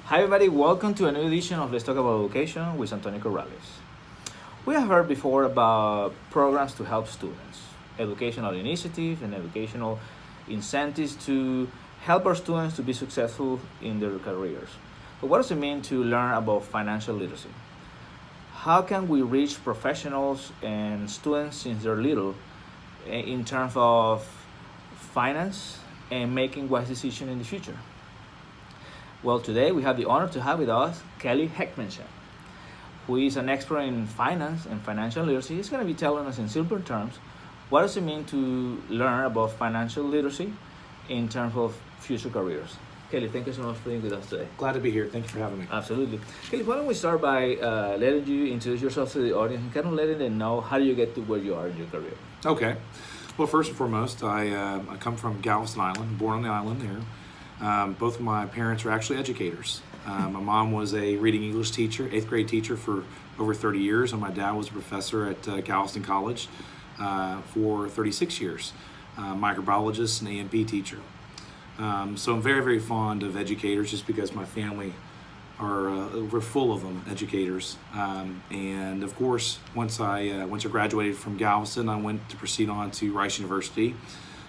Hi everybody, welcome to a new edition of Let's Talk About Education with Antonio Corrales. We have heard before about programs to help students, educational initiatives and educational incentives to help our students to be successful in their careers. But what does it mean to learn about financial literacy? How can we reach professionals and students since they're little in terms of finance and making wise decisions in the future? Well, today we have the honor to have with us Kelly Hejtmancik, who is an expert in finance and financial literacy. He's going to be telling us in simple terms what does it mean to learn about financial literacy in terms of future careers. Kelly, thank you so much for being with us today. Glad to be here. Thank you for having me. Absolutely. Kelly, why don't we start by letting you introduce yourself to the audience and kind of letting them know how do you get to where you are in your career. Okay. Well, first and foremost, I come from Galveston Island, born on the island here. Both of my parents are actually educators. My mom was a reading English teacher, 8th grade teacher for over 30 years, and my dad was a professor at Galveston College for 36 years, microbiologist and A&P teacher. So I'm very, very fond of educators just because my family we're full of them, educators. And of course, once I graduated from Galveston, I went to proceed on to Rice University.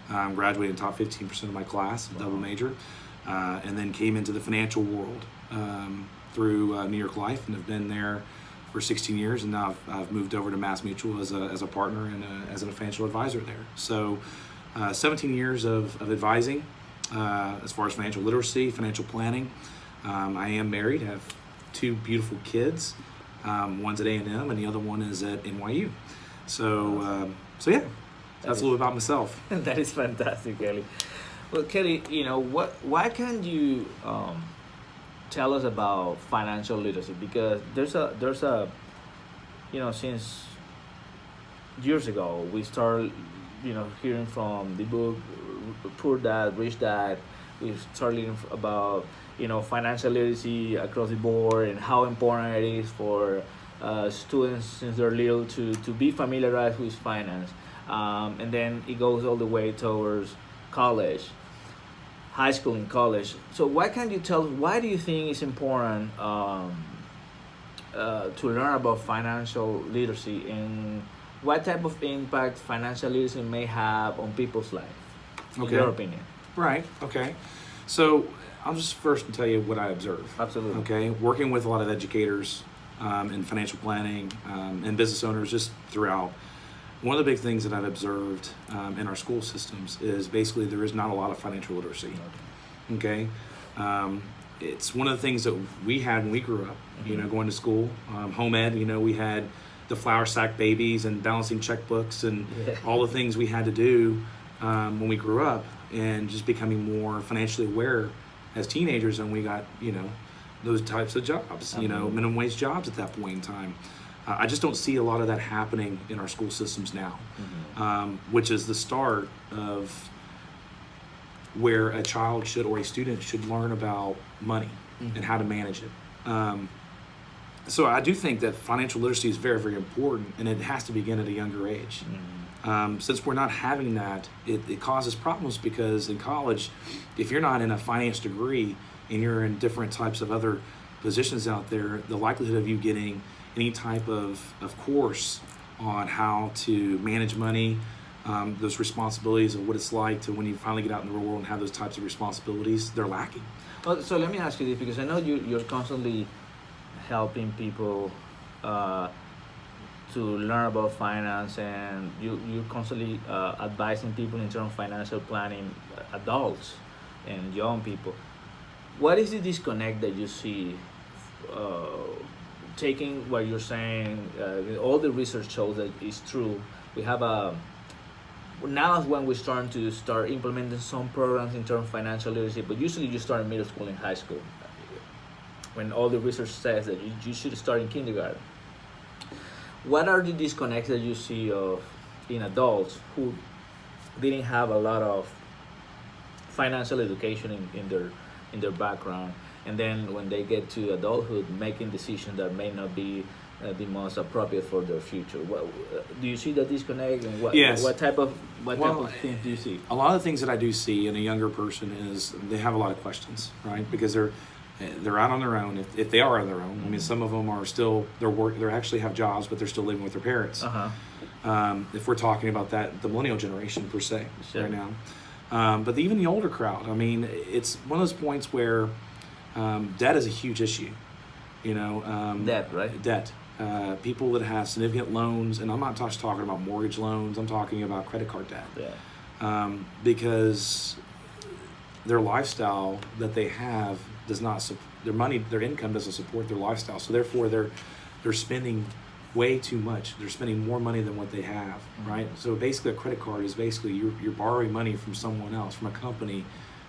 Graduated in top 15% of my class, double major, and then came into the financial world through New York Life, and have been there for 16 years, and now I've moved over to Mass Mutual as a partner and as a financial advisor there. So 17 years of advising as far as financial literacy, financial planning. I am married, have two beautiful kids. One's at A&M and the other one is at NYU. So yeah. That's a little bit about myself. That is fantastic, Kelly. Well, Kelly, why can't you tell us about financial literacy? Because there's a, since years ago, we started, hearing from the book, Poor Dad, Rich Dad. We started learning about, financial literacy across the board and how important it is for students since they're little to be familiarized with finance. And then it goes all the way towards college, high school and college. So why can't you tell us, why do you think it's important to learn about financial literacy and what type of impact financial literacy may have on people's life, in your opinion? Right, okay. So I'll just first tell you what I observe. Absolutely. Okay, working with a lot of educators in financial planning and business owners just throughout. One of the big things that I've observed in our school systems is basically there is not a lot of financial literacy. Okay, it's one of the things that we had when we grew up. Going to school, home ed. We had the flour sack babies and balancing checkbooks and all the things we had to do when we grew up, and just becoming more financially aware as teenagers. And we got those types of jobs. Minimum wage jobs at that point in time. I just don't see a lot of that happening in our school systems now, which is the start of where a child should, or a student should, learn about money and how to manage it. So I do think that financial literacy is very, very important, and it has to begin at a younger age. Since we're not having that, it causes problems, because in college, if you're not in a finance degree and you're in different types of other positions out there, the likelihood of you getting any type of course on how to manage money, those responsibilities of what it's like to when you finally get out in the real world and have those types of responsibilities, they're lacking. Well, so let me ask you this, because I know you're constantly helping people to learn about finance, and you're constantly advising people in terms of financial planning, adults and young people. What is the disconnect that you see? Taking what you're saying, all the research shows that it's true. We have now is when we're starting to implementing some programs in terms of financial literacy, but usually you start in middle school and high school, when all the research says that you should start in kindergarten. What are the disconnects that you see in adults who didn't have a lot of financial education in their background, and then when they get to adulthood, making decisions that may not be the most appropriate for their future? Do you see that disconnect? And what type of things do you see? A lot of the things that I do see in a younger person is they have a lot of questions, right? Because they're They're out on their own if they are on their own. I mean, some of them are still they actually have jobs, but they're still living with their parents. If we're talking about the millennial generation per se right now, but even the older crowd. I mean, it's one of those points where debt is a huge issue. Debt, right? Debt. People that have significant loans, and I'm not just talking about mortgage loans. I'm talking about credit card debt. Yeah. Because their lifestyle that they have does not their income doesn't support their lifestyle. So therefore, they're spending way too much. They're spending more money than what they have, right? So basically, a credit card is basically you're borrowing money from someone else, from a company,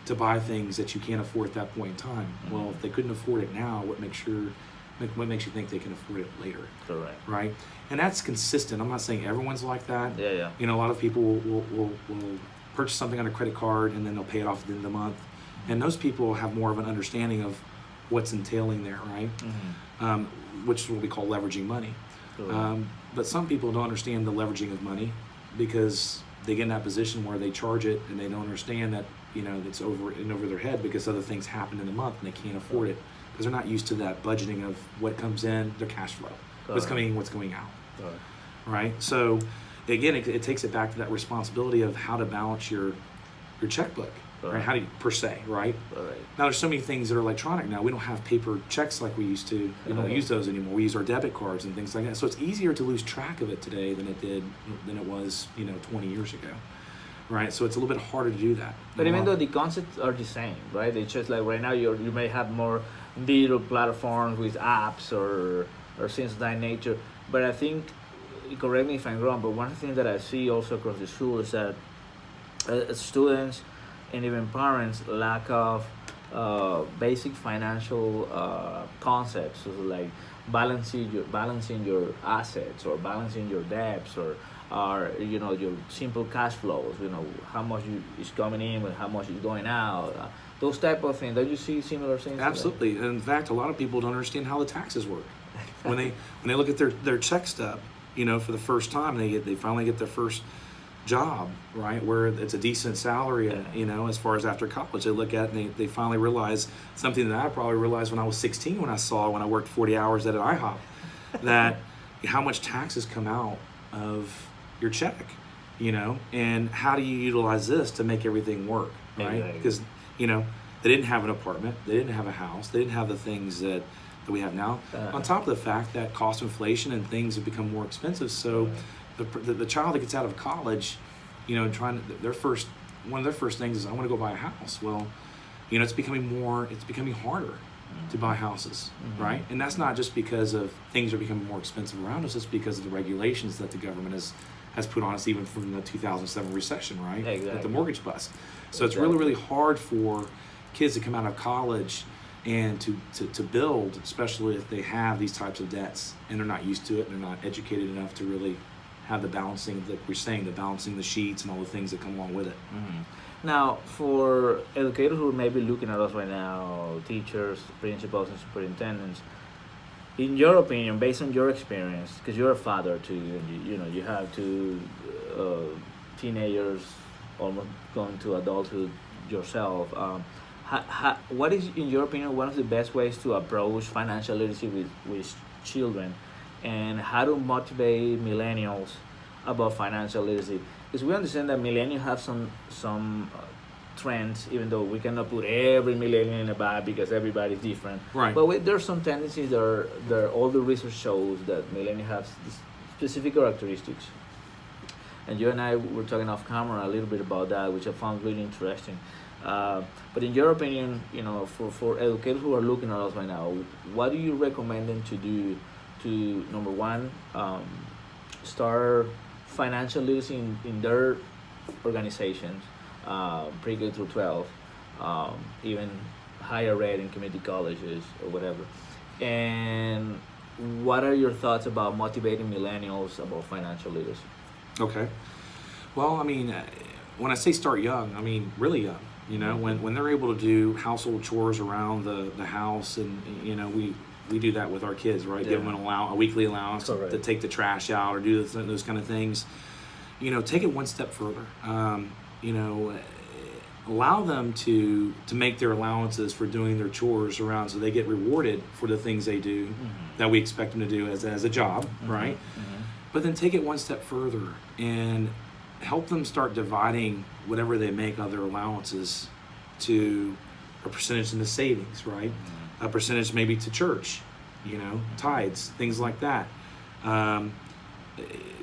to buy things that you can't afford at that point in time. Well, if they couldn't afford it now, what makes you think they can afford it later? Correct. Right? And that's consistent. I'm not saying everyone's like that. Yeah. A lot of people will purchase something on a credit card and then they'll pay it off at the end of the month. And those people have more of an understanding of what's entailing there, right? Which is what we call leveraging money. But some people don't understand the leveraging of money because they get in that position where they charge it and they don't understand that it's over their head because other things happen in the month and they can't afford it because they're not used to that budgeting of what comes in, their cash flow, what's coming in, what's going out, right? So again, it takes it back to that responsibility of how to balance your checkbook, right? How do you, per se, right? Now there's so many things that are electronic now. We don't have paper checks like we used to. We don't use those anymore. We use our debit cards and things like that. So it's easier to lose track of it today than it was 20 years ago. Right, so it's a little bit harder to do that. But even though the concepts are the same, right? It's just like right now you may have more digital platforms with apps or things of that nature. But I think, correct me if I'm wrong, but one thing that I see also across the school is that students and even parents lack of basic financial concepts, so like balancing your assets or balancing your debts or your simple cash flows, how much is coming in and how much is going out, those type of things. Don't you see similar things? Absolutely. And in fact, a lot of people don't understand how the taxes work. when they look at their check stub, for the first time, they finally get their first job, right, where it's a decent salary, as far as after college, they look at it and they finally realize something that I probably realized when I was 16 when I worked 40 hours at an IHOP, that how much taxes come out of your check, and how do you utilize this to make everything work, right? Because they didn't have an apartment, they didn't have a house, they didn't have the things that we have now, on top of the fact that cost inflation and things have become more expensive. So the child that gets out of college, one of their first things is, I want to go buy a house. Well, it's becoming harder to buy houses, right? And that's not just because of things are becoming more expensive around us, it's because of the regulations that the government has put on us, even from the 2007 recession, right? Exactly. With the mortgage bust. So it's really, really hard for kids to come out of college and to build, especially if they have these types of debts and they're not used to it and they're not educated enough to really have the balancing, like we're saying, the balancing the sheets and all the things that come along with it. Now, for educators who may be looking at us right now, teachers, principals, and superintendents, in your opinion, based on your experience, because you're a father too, and you have two teenagers almost going to adulthood yourself, what is, in your opinion, one of the best ways to approach financial literacy with children, and how to motivate millennials about financial literacy? Because we understand that millennials have some trends, even though we cannot put every millennial in a bag because everybody's different. Right. But there's some tendencies that all the research shows that millennials have specific characteristics. And you and I were talking off camera a little bit about that, which I found really interesting. But in your opinion, for educators who are looking at us right now, what do you recommend them to do to, number one, start financial literacy in their organizations, pre-K through 12, even higher ed in community colleges or whatever? And what are your thoughts about motivating millennials about financial literacy? Okay. Well, I mean, when I say start young, I mean really young. When they're able to do household chores around the house, and we do that with our kids, right? Yeah. Give them a weekly allowance to take the trash out or do those kind of things. Take it one step further. A allow them to make their allowances for doing their chores around, so they get rewarded for the things they do that we expect them to do as a job, right? But then take it one step further and help them start dividing whatever they make of their allowances to a percentage in the savings, right? A percentage maybe to church, tithes, things like that.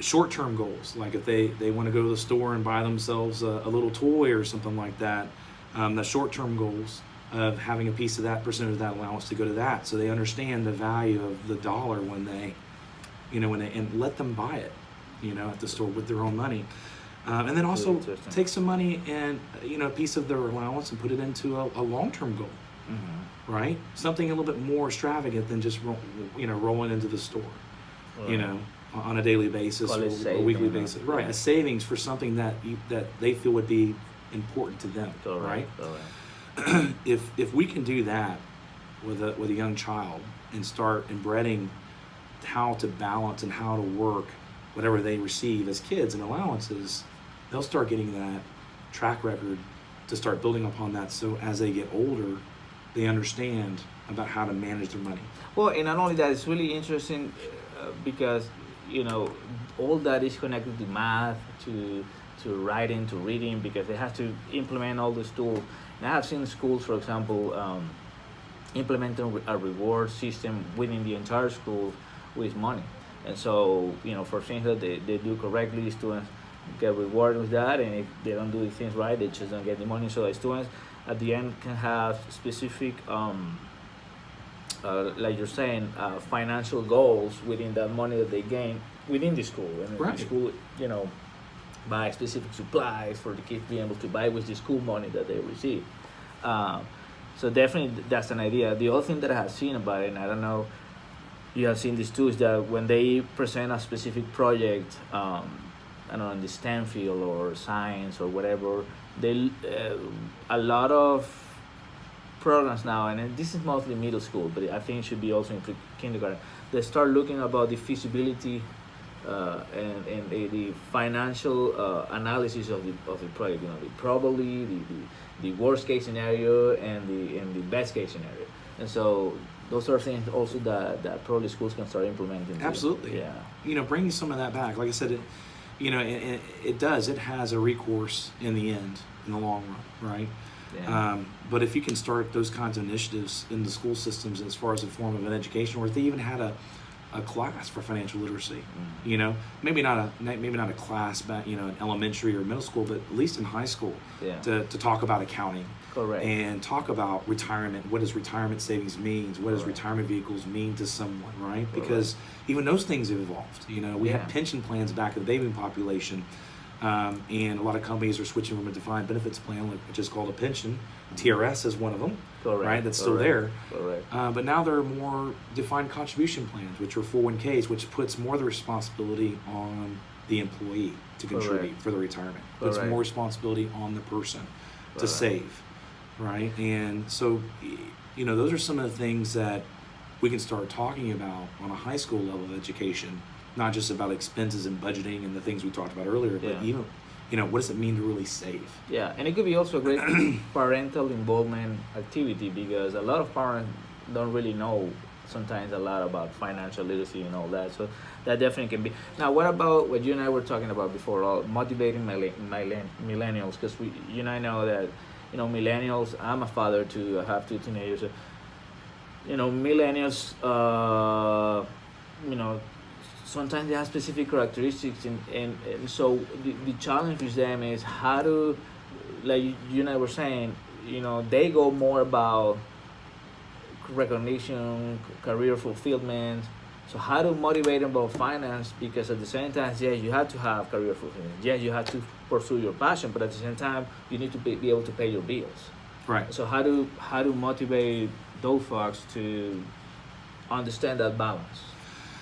Short-term goals, like if they want to go to the store and buy themselves a little toy or something like that, the short-term goals of having a piece of that percentage of that allowance to go to that, so they understand the value of the dollar when they and let them buy it, at the store with their own money. And then also take some money and, a piece of their allowance and put it into a long-term goal, right? Something a little bit more extravagant than just, rolling into the store, on a daily basis or a weekly basis. Right, a savings for something that they feel would be important to them, right? If we can do that with a young child and start embedding how to balance and how to work whatever they receive as kids and allowances, they'll start getting that track record to start building upon that, so as they get older, they understand about how to manage their money. Well, and not only that, it's really interesting because, all that is connected to math, to writing, to reading, because they have to implement all these tools. And I have seen schools, for example, implementing a reward system within the entire school with money. And so, for things that they do correctly, students get rewarded with that, and if they don't do the things right, they just don't get the money. So the students at the end can have specific, like you're saying, financial goals within that money that they gain within the school. And right. The school, buy specific supplies for the kids being able to buy with the school money that they receive. So definitely that's an idea. The other thing that I have seen about it, and I don't know, you have seen this too, is that when they present a specific project, I don't know, in the STEM field or science or whatever, they a lot of programs now, and this is mostly middle school, but I think it should be also in kindergarten. They start looking about the feasibility and the financial analysis of the project. The probably, the worst case scenario, and the best case scenario. And so those are things also that probably schools can start implementing. Absolutely. Yeah. Bringing some of that back. Like I said, it does. It has a recourse in the end, in the long run, right? Yeah. But if you can start those kinds of initiatives in the school systems as far as a form of an education, or if they even had a class for financial literacy, maybe not a class back, in elementary or middle school, but at least in high school, to talk about accounting. Correct. And talk about retirement. What does retirement savings mean? What does retirement vehicles mean to someone, right? Because even those things have evolved. We had pension plans back in the baby population, and a lot of companies are switching from a defined benefits plan, which is called a pension. TRS is one of them, right? That's still there. Correct. But now there are more defined contribution plans, which are 401ks, which puts more of the responsibility on the employee to contribute for the retirement. Puts more responsibility on the person to save. Right, and so, those are some of the things that we can start talking about on a high school level of education, not just about expenses and budgeting and the things we talked about earlier, but even, what does it mean to really save? Yeah, and it could be also a great parental involvement activity, because a lot of parents don't really know sometimes a lot about financial literacy and all that. So that definitely can be. Now, what about what you and I were talking about before, motivating millennials? Because you and I know that, millennials, I'm a father too, I have 2 teenagers. So, millennials, sometimes they have specific characteristics, and so the challenge with them is how to, like you and I were saying, they go more about recognition, career fulfillment. So how to motivate them about finance, because at the same time, yes, you have to have career fulfillment. Yes, you have to pursue your passion, but at the same time, you need to be able to pay your bills. Right. So how to motivate those folks to understand that balance?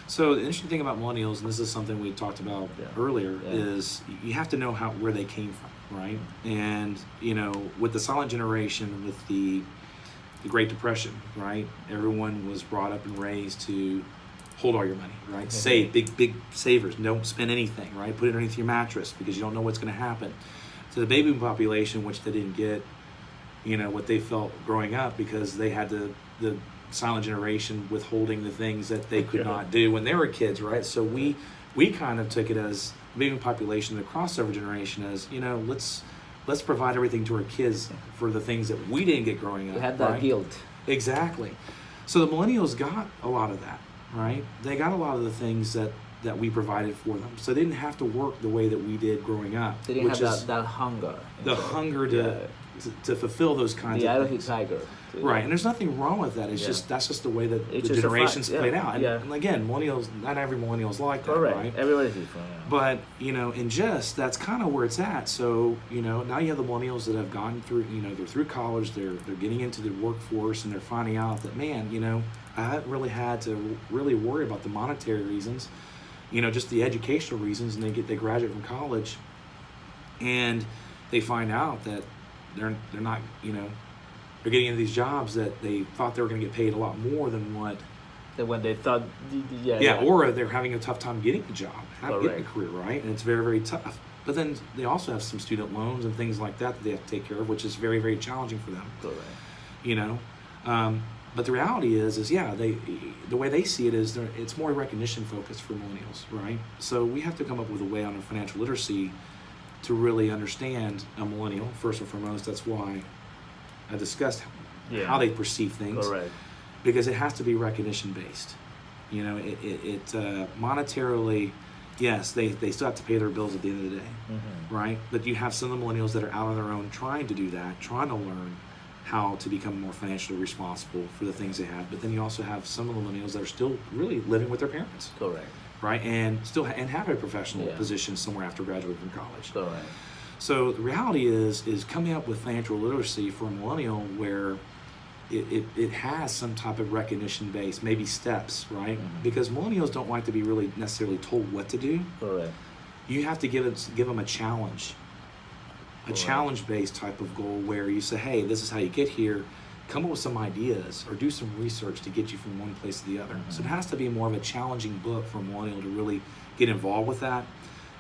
So the interesting thing about millennials, and this is something we talked about earlier, is you have to know where they came from, right? And with the silent generation, with the Great Depression, right? Everyone was brought up and raised to hold all your money, right? Save, big savers. Don't spend anything, right? Put it underneath your mattress because you don't know what's going to happen. To the baby population, which they didn't get what they felt growing up, because they had the silent generation withholding the things that they could not do when they were kids, right? So we kind of took it as moving population, the crossover generation, as let's provide everything to our kids for the things that we didn't get growing up. You had that right? guilt. Exactly. So the millennials got a lot of that, right? They got a lot of the things that we provided for them. So they didn't have to work the way that we did growing up. They didn't have that hunger. The hunger to fulfill those kinds the of eye of things. the tiger. Right, and there's nothing wrong with that. It's that's just the way that It's the just a generations fact. played out. Yeah. And again, millennials, not every millennial's like that, Correct. right? Everybody's different. Yeah. But in just that's kind of where it's at. So now you have the millennials that have gone through, they're through college, they're getting into the workforce, and they're finding out that, man, I haven't really had to really worry about the monetary reasons, just the educational reasons, and they graduate from college, and they find out that they're not, they're getting into these jobs that they thought they were going to get paid a lot more than what. When they thought, Or they're having a tough time getting a job, getting a Correct. career, right? And it's very, very tough. But then they also have some student loans and things like that they have to take care of, which is very, very challenging for them. Correct. But the reality is the way they see it is it's more recognition focused for millennials, right? So we have to come up with a way on our financial literacy to really understand a millennial, first and foremost. That's why I discussed how they perceive things. Correct. Because it has to be recognition based. It monetarily, yes, they still have to pay their bills at the end of the day, right? But you have some of the millennials that are out on their own trying to do that, trying to learn how to become more financially responsible for the things they have. But then you also have some of the millennials that are still really living with their parents, Correct. right? And still and have a professional position somewhere after graduating from college. Correct. So the reality is coming up with financial literacy for a millennial where it has some type of recognition base, maybe steps, right? Because millennials don't like to be really necessarily told what to do. Correct. You have to give them a challenge, a challenge-based type of goal where you say, hey, this is how you get here. Come up with some ideas or do some research to get you from one place to the other. So it has to be more of a challenging book for a millennial to really get involved with that.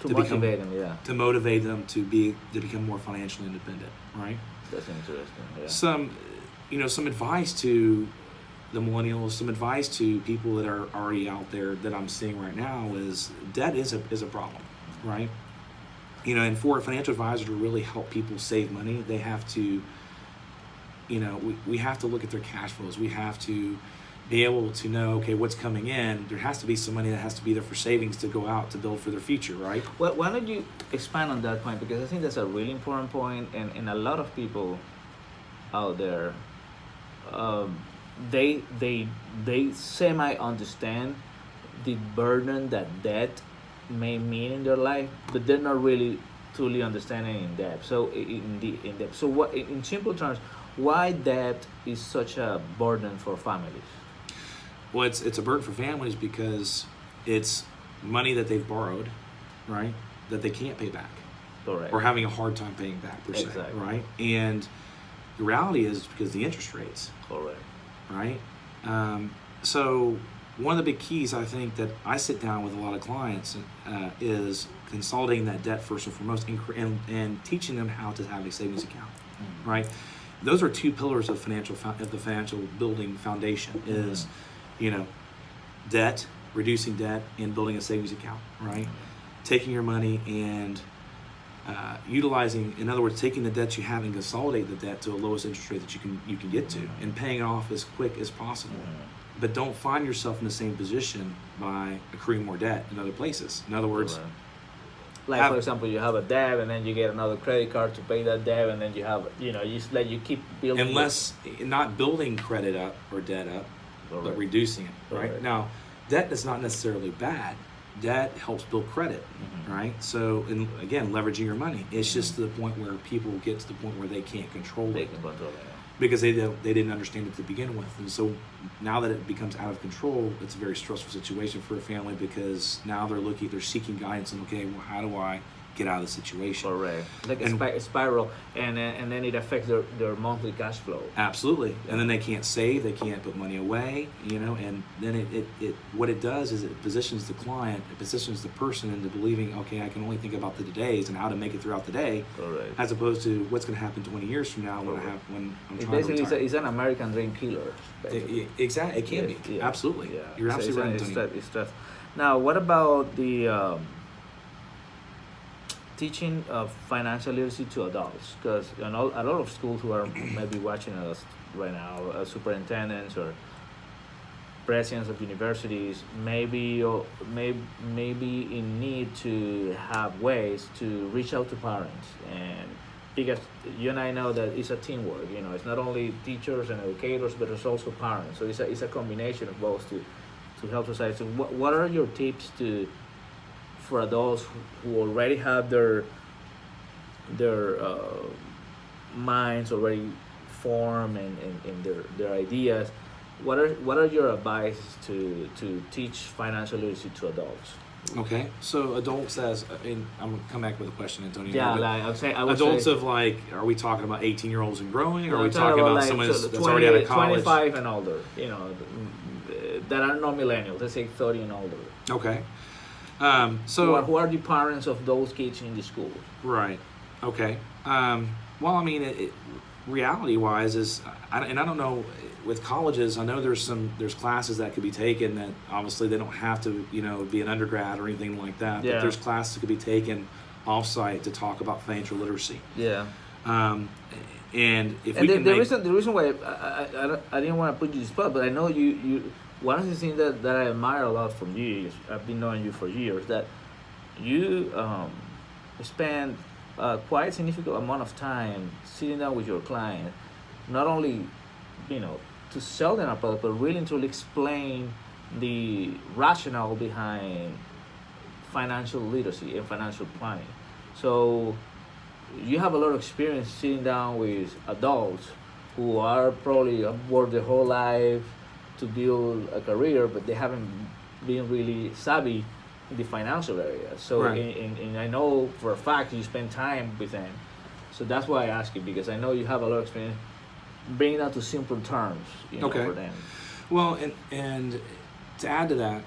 To motivate them, To motivate them to become more financially independent, right? That's interesting, yeah. Some advice to the millennials, some advice to people that are already out there that I'm seeing right now is debt is a problem, right? And for a financial advisor to really help people save money, they have to, we have to look at their cash flows. We have to be able to know, okay, what's coming in. There has to be some money that has to be there for savings to go out to build for their future, right? Well, why don't you expand on that point? Because I think that's a really important point, and a lot of people out there, they semi understand the burden that debt may mean in their life, but they're not really truly understanding in depth. So in depth. So what, in simple terms, why debt is such a burden for families? Well, it's a burden for families because it's money that they've borrowed, right? That they can't pay back. Correct. Or having a hard time paying back, per se, Exactly. right? And the reality is because the interest rates, Correct. right? So one of the big keys I think that I sit down with a lot of clients is consolidating that debt first and foremost, and teaching them how to have a savings account, right? Those are two pillars of the financial building foundation is, debt, reducing debt, and building a savings account, right? Taking your money and utilizing, in other words, taking the debt you have and consolidate the debt to the lowest interest rate that you can get to, and paying it off as quick as possible. But don't find yourself in the same position by accruing more debt in other places. In other words, like for example, you have a debt and then you get another credit card to pay that debt, and then you have, you keep building. Unless not building credit up or debt up, but reducing it, right? Now, debt is not necessarily bad. Debt helps build credit, right? So, and again, leveraging your money. It's just to the point where people get to the point where they can't control it. Because they didn't understand it to begin with. And so now that it becomes out of control, it's a very stressful situation for a family, because now they're seeking guidance on, okay, well, how do I get out of the situation. Correct. Like And- a spiral, and then it affects their monthly cash flow. Absolutely. And then they can't save, they can't put money away, and then it what it does is it positions the client, it positions the person into believing, okay, I can only think about the todays and how to make it throughout the day, Correct. as opposed to what's going to happen 20 years from now when Correct. when I'm It trying to basically retire. it's an American dream killer. Basically. Exactly, it can Yes, be. yeah. Absolutely. Yeah. You're absolutely right, It's Antonio. tough. It's tough. Now, what about the teaching of financial literacy to adults? Because a lot of schools who are maybe watching us right now, superintendents or presidents of universities, maybe in need to have ways to reach out to parents, and because you and I know that it's a teamwork. It's not only teachers and educators, but it's also parents. So it's a combination of both to help society. So what are your tips for adults who already have their minds already formed and their ideas? What are your advice to teach financial literacy to adults? Okay, so adults I'm gonna come back with a question, Antonio. Yeah, but like I would adults say, of are we talking about 18-year-olds and growing, or are I'm we talking about like someone that's 20, already out of college? 25 and older, that are not millennials, let's say 30 and older. Okay. Who are the parents of those kids in the school? Right. Okay. Well, I mean, reality-wise is, I don't know. With colleges, I know there's classes that could be taken that obviously they don't have to be an undergrad or anything like that. Yeah. But there's classes that could be taken off-site to talk about financial literacy. Yeah. And if And we the, can the make, reason why I didn't want to put you in the spot, but I know you one of the things that I admire a lot from you is I've been knowing you for years, that you spend quite a significant amount of time sitting down with your client, not only to sell them a product, but really to explain the rationale behind financial literacy and financial planning. So you have a lot of experience sitting down with adults who are probably have worked their whole life to build a career, but they haven't been really savvy in the financial area. So, Right. and I know for a fact you spend time with them. So that's why I ask you, because I know you have a lot of experience bringing that to simple terms, Okay. for them. well, and to add to that,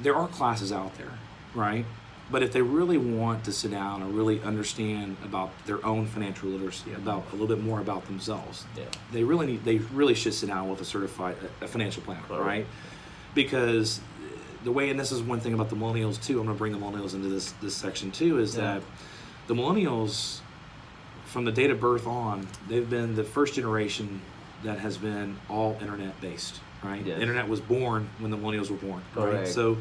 there are classes out there, right? But if they really want to sit down and really understand about their own financial literacy, about a little bit more about themselves, Yeah. they really should sit down with a financial planner, Correct. right? Because the way, and this is one thing about the millennials too, I'm going to bring the millennials into this section too, is Yeah. that the millennials, from the date of birth on, they've been the first generation that has been all internet based, right? Yes. The internet was born when the millennials were born, right? Correct. So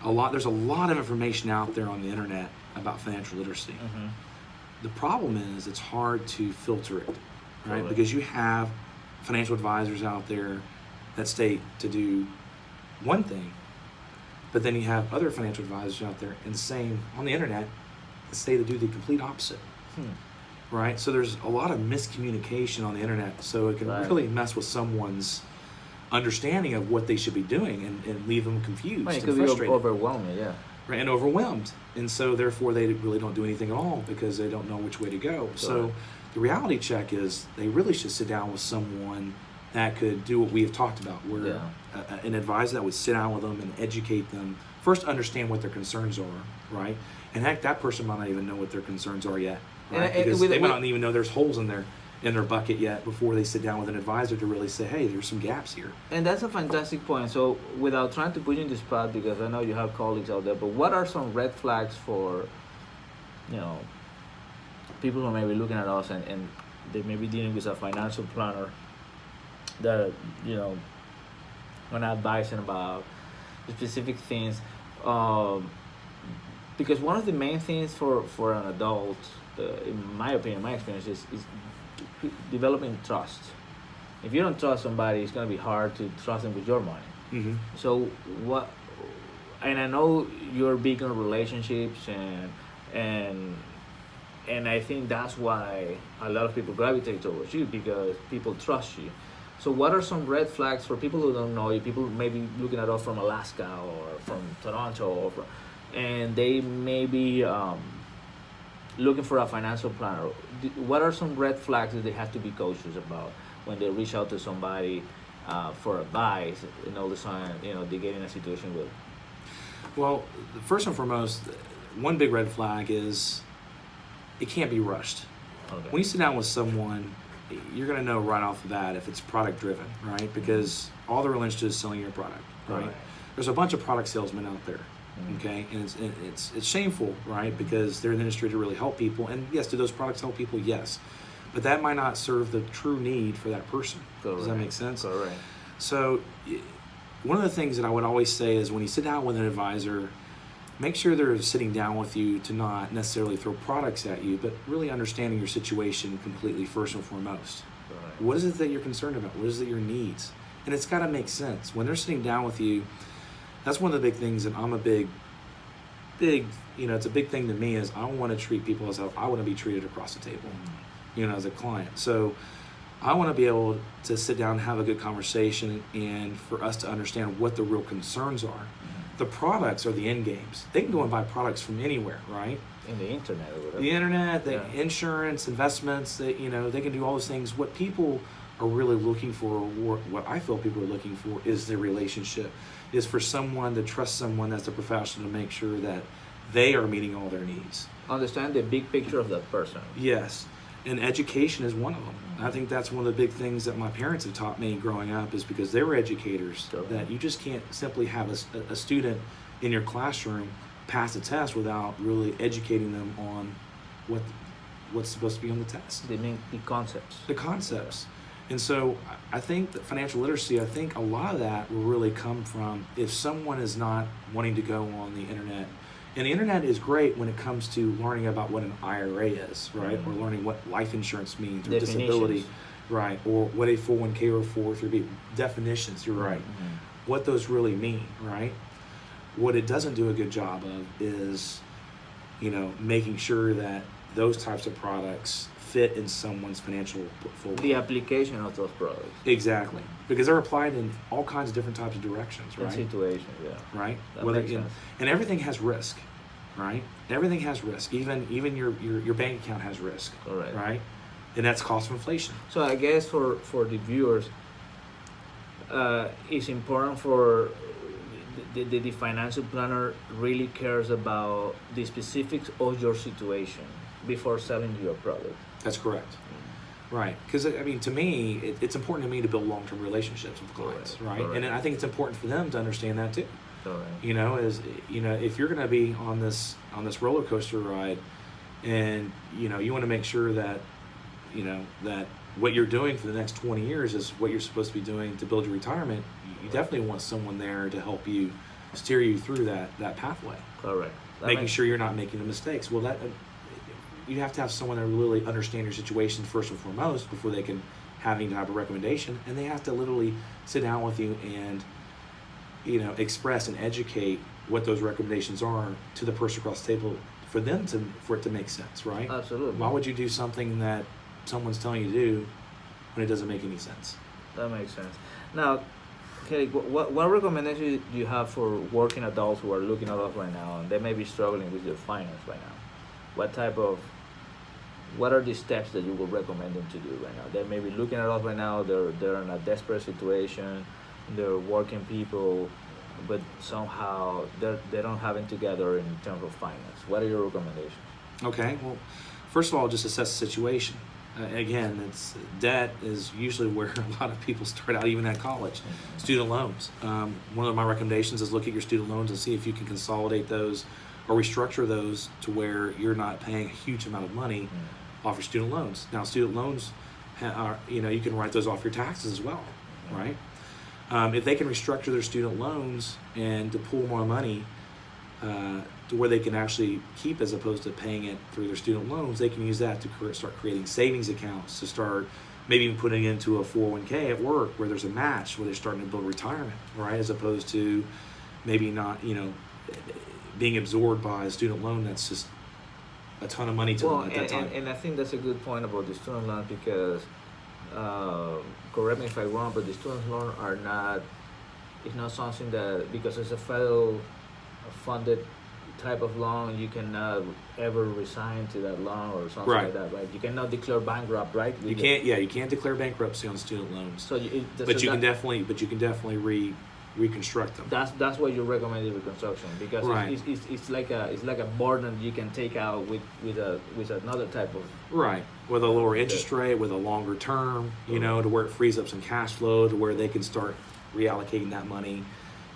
there's a lot of information out there on the internet about financial literacy. Mm-hmm. The problem is it's hard to filter it, right? Totally. Because you have financial advisors out there that state to do one thing, but then you have other financial advisors out there and saying on the internet that say to do the complete opposite, right? So there's a lot of miscommunication on the internet, so it can Right. really mess with someone's understanding of what they should be doing and leave them confused Well, it and could be frustrated. overwhelming, yeah. Right, and overwhelmed, and so therefore they really don't do anything at all because they don't know which way to go. So Right. the reality check is they really should sit down with someone that could do what we have talked about, where Yeah. an advisor that would sit down with them and educate them, first understand what their concerns are, right? And heck, that person might not even know what their concerns are yet, right? And Because with- they might with- not even know there's holes in their bucket yet before they sit down with an advisor to really say, hey, there's some gaps here. And that's a fantastic point. So, without trying to put you in the spot, because I know you have colleagues out there, but what are some red flags for, people who may be looking at us and they may be dealing with a financial planner that, when advising about specific things? Because one of the main things for an adult, in my opinion, my experience, is developing trust. If you don't trust somebody, it's going to be hard to trust them with your money. Mm-hmm. So and I know you're big on relationships and I think that's why a lot of people gravitate towards you, because people trust you. So what are some red flags for people who don't know you, people maybe looking at us from Alaska or from Toronto or from, and they may be looking for a financial planner. What are some red flags that they have to be cautious about when they reach out to somebody for advice, and all of a sudden, they get in a situation with? Well, first and foremost, one big red flag is it can't be rushed. Okay. When you sit down with someone, you're going to know right off the bat if it's product driven, right? Because all they're really interested is selling your product, right? Right. There's a bunch of product salesmen out there, okay? And it's shameful, right? Because they're in the industry to really help people. And yes, do those products help people? Yes. But that might not serve the true need for that person. Correct. Does that make sense? Correct. So one of the things that I would always say is when you sit down with an advisor, make sure they're sitting down with you to not necessarily throw products at you, but really understanding your situation completely first and foremost. Correct. What is it that you're concerned about? What is it your needs? And it's got to make sense. When they're sitting down with you, that's one of the big things that I'm a big, it's a big thing to me is I want to treat people as I want to be treated across the table, as a client. So I want to be able to sit down and have a good conversation and for us to understand what the real concerns are. The products are the end games. They can go and buy products from anywhere, right? In the internet or whatever. The internet, the Yeah. insurance, investments, they can do all those things. What people are really looking for, or what I feel people are looking for, is the relationship. Is for someone to trust someone that's a professional to make sure that they are meeting all their needs. Understand the big picture of that person. Yes, and education is one of them. I think that's one of the big things that my parents have taught me growing up is because they were educators, Totally. that you just can't simply have a student in your classroom pass a test without really educating them on what's supposed to be on the test. The concepts. The concepts. And so I think that financial literacy, I think a lot of that will really come from if someone is not wanting to go on the internet. And the internet is great when it comes to learning about what an IRA is, right? Or learning what life insurance means, or disability, right? Or what a 401k or 403b, definitions, you're right. What those really mean, right? What it doesn't do a good job of is, making sure that those types of products fit in someone's financial portfolio. The application of those products. Exactly. Because they're applied in all kinds of different types of directions, right? Situations, yeah. Right? That makes sense. And everything has risk, right? Everything has risk. Even your bank account has risk, Correct. right? And that's cost of inflation. So I guess for the viewers, it's important for the financial planner really cares about the specifics of your situation before selling your product. That's correct. Right. Because, to me, it's important to me to build long-term relationships with clients, Correct. right? Correct. And I think it's important for them to understand that too. Correct. If you're going to be on this roller coaster ride, and you want to make sure that that what you're doing for the next 20 years is what you're supposed to be doing to build your retirement, you definitely want someone there to help you steer you through that pathway. Correct. Making sure you're not making the mistakes. Well, you have to have someone that really understand your situation first and foremost before they can have any type of recommendation, and they have to literally sit down with you and express and educate what those recommendations are to the person across the table for it to make sense, right? Absolutely. Why would you do something that someone's telling you to do when it doesn't make any sense? That makes sense. Now, Kelly, what recommendation do you have for working adults who are looking at us right now and they may be struggling with their finance right now? What are the steps that you would recommend them to do right now? They may be looking at us right now, they're in a desperate situation, they're working people, but somehow they don't have it together in terms of finance. What are your recommendations? Okay, well, first of all, just assess the situation. Again, debt is usually where a lot of people start out, even at college. Student loans. One of my recommendations is look at your student loans and see if you can consolidate those or restructure those to where you're not paying a huge amount of money off your student loans. Now, student loans, you can write those off your taxes as well, right? If they can restructure their student loans and to pool more money to where they can actually keep as opposed to paying it through their student loans, they can use that to start creating savings accounts, to start maybe even putting into a 401k at work where there's a match, where they're starting to build retirement, right? As opposed to maybe not, being absorbed by a student loan that's just a ton of money to them at that time. And I think that's a good point about the student loan because, correct me if I'm wrong, but the student loan it's not something that, because it's a federal funded type of loan, you cannot ever resign to that loan or something Right. like that, right? You cannot declare bankrupt, right? You can't. Yeah, you can't declare bankruptcy on student loans. So But you can definitely reconstruct them. That's why you recommend reconstruction, because Right. it's like a burden you can take out with another type of. Right. With a lower interest rate, with a longer term, to where it frees up some cash flow, to where they can start reallocating that money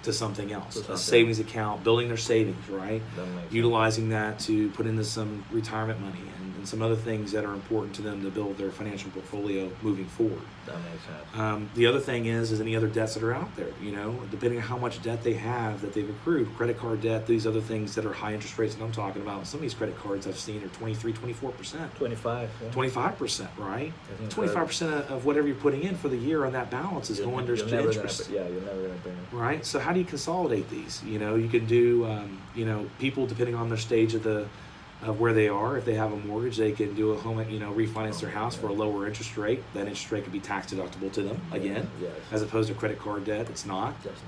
to something else. A savings account, building their savings, right? Utilizing that to put into some retirement money and some other things that are important to them to build their financial portfolio moving forward. That makes sense. The other thing is any other debts that are out there, depending on how much debt they have that they've accrued, credit card debt, these other things that are high interest rates that I'm talking about. Some of these credit cards I've seen are 23, 24%. 25. Yeah. 25%, right? 25% of whatever you're putting in for the year on that balance is going to interest. You're never going to pay it. Right? So how do you consolidate these? You can do, people depending on their stage of where they are. If they have a mortgage, they can do a home, refinance their house for a lower interest rate. That interest rate could be tax deductible to them again, Yes. as opposed to credit card debt. It's not. That's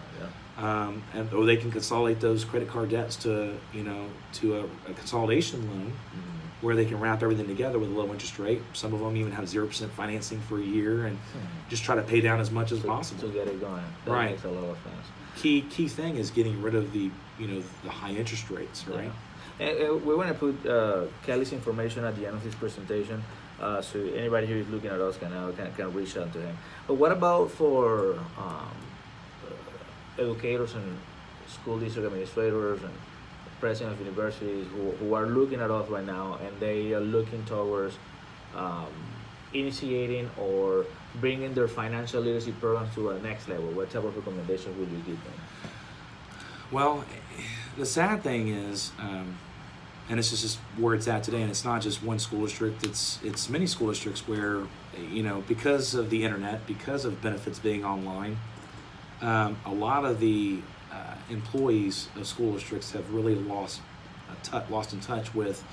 not, yeah. Or they can consolidate those credit card debts to a consolidation loan, where they can wrap everything together with a low interest rate. Some of them even have 0% financing for a year and just try to pay down as much as possible to get it going. That Right. makes a lot of sense. Key thing is getting rid of the high interest rates, right? Yeah. And we want to put Kelly's information at the end of his presentation, so anybody who is looking at us can reach out to him. But what about for educators and school district administrators and presidents of universities who are looking at us right now, and they are looking towards initiating or bringing their financial literacy programs to a next level? What type of recommendations would you give them? Well, the sad thing is, and this is just where it's at today, and it's not just one school district, it's many school districts where, because of the internet, because of benefits being online, a lot of the employees of school districts have really lost in touch with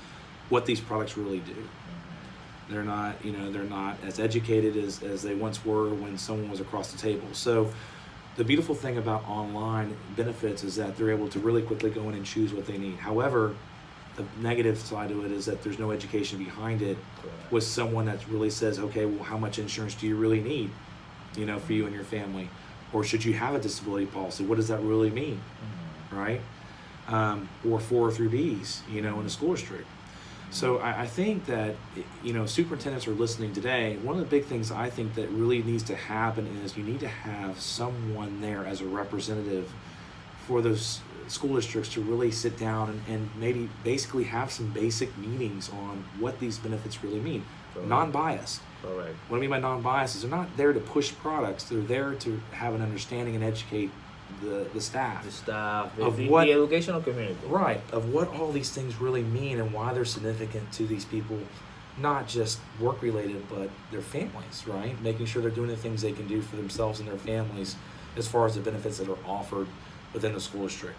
what these products really do. They're not as educated as they once were when someone was across the table. So the beautiful thing about online benefits is that they're able to really quickly go in and choose what they need. However, the negative side of it is that there's no education behind it with someone that really says, okay, well, how much insurance do you really need, for you and your family? Or should you have a disability policy? What does that really mean, right? Or 403Bs, in a school district. So I think that, superintendents are listening today. One of the big things I think that really needs to happen is you need to have someone there as a representative for those school districts to really sit down and maybe basically have some basic meetings on what these benefits really mean. Correct. Non-biased. Correct. What I mean by non-biased is they're not there to push products. They're there to have an understanding and educate the staff. The educational community. Right, of what all these things really mean and why they're significant to these people, not just work-related, but their families, right? Making sure they're doing the things they can do for themselves and their families as far as the benefits that are offered within the school district.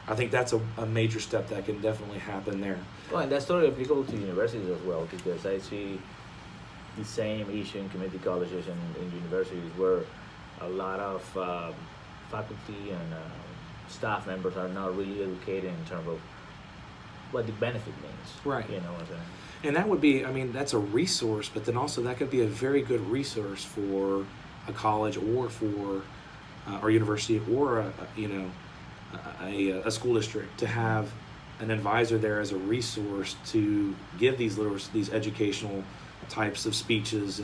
I think that's a major step that can definitely happen there. Well, and that's totally applicable to universities as well, because I see the same issue in community colleges and in universities where a lot of faculty and staff members are not really educated in terms of what the benefit means. Right. You know what I'm saying? And that would be, that's a resource, but then also that could be a very good resource for a college or for our university or a school district to have an advisor there as a resource to give these educational types of speeches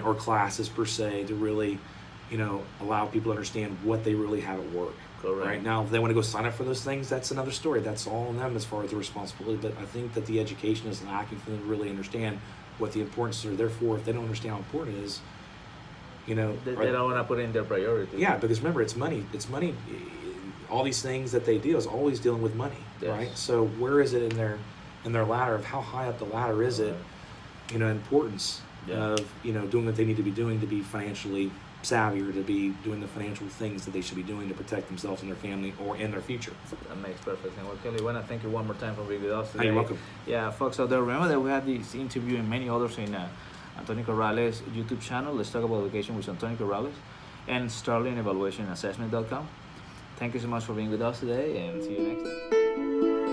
or classes per se to really allow people to understand what they really have at work. Correct. Right now, if they want to go sign up for those things, that's another story. That's all on them as far as the responsibility. But I think that the education is lacking for them to really understand what the importance are. Therefore, if they don't understand how important it is, they don't want to put in their priorities. Yeah, because remember, it's money. It's money. All these things that they do is always dealing with money, yes. right? So where is it in their ladder of how high up the ladder is it? Importance of doing what they need to be doing to be financially savvy or to be doing the financial things that they should be doing to protect themselves and their family or in their future. That makes perfect sense. Well, Kelly, I want to thank you one more time for being with us today. You're welcome. Yeah, folks out there, remember that we had this interview and many others in Antonio Corrales' YouTube channel. Let's talk about education with Antonio Corrales and StarlingEvaluationAssessment.com. Thank you so much for being with us today, and see you next time.